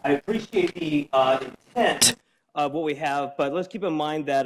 I appreciate the intent of what we have, but let's keep in mind that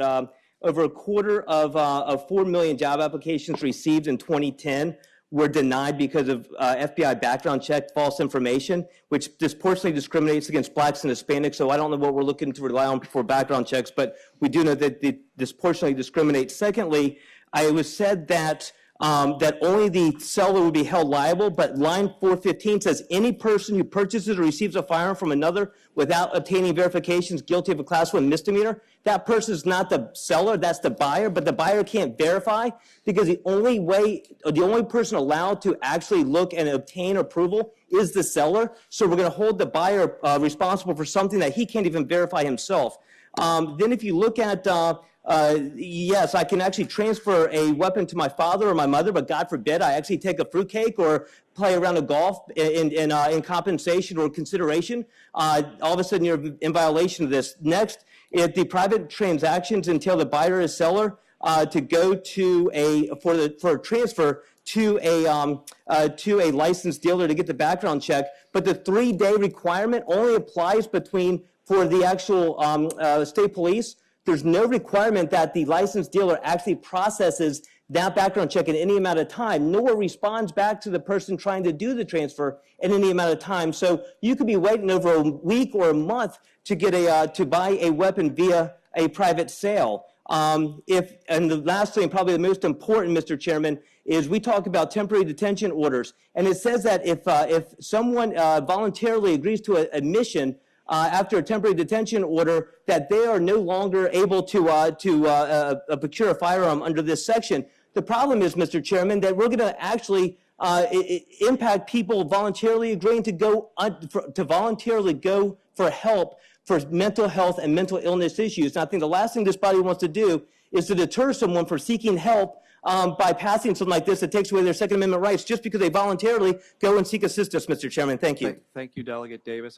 over a quarter of 4 million job applications received in 2010 were denied because of FBI background check false information, which disproportionately discriminates against blacks and Hispanics. So I don't know what we're looking to rely on for background checks, but we do know that they disproportionately discriminate. Secondly, it was said that that only the seller would be held liable, but line 415 says any person who purchases or receives a firearm from another without obtaining verifications guilty of a class 1 misdemeanor. That person is not the seller, that's the buyer, but the buyer can't verify because the only person allowed to actually look and obtain approval is the seller. So we're going to hold the buyer responsible for something that he can't even verify himself. Then if you look at yes, I can actually transfer a weapon to my father or my mother, but God forbid I actually take a fruitcake or play around a golf in compensation or consideration. All of a sudden, you're in violation of this. Next, if the private transactions entail the buyer or seller to go to for a transfer to a licensed dealer to get the background check, but the 3-day requirement only applies for the actual state police. There's no requirement that the licensed dealer actually processes that background check in any amount of time, nor responds back to the person trying to do the transfer in any amount of time. So you could be waiting over a week or a month to get to buy a weapon via a private sale. And the last thing, probably the most important, Mr. Chairman, is we talk about temporary detention orders, and it says that if someone voluntarily agrees to a mission after a temporary detention order, that they are no longer able to procure a firearm under this section. The problem is, Mr. Chairman, that we're going to actually impact people voluntarily agreeing to voluntarily go for help for mental health and mental illness issues. And I think the last thing this body wants to do is to deter someone from seeking help by passing something like this that takes away their Second Amendment rights just because they voluntarily go and seek assistance, Mr. Chairman. Thank you. Thank you, Delegate Davis.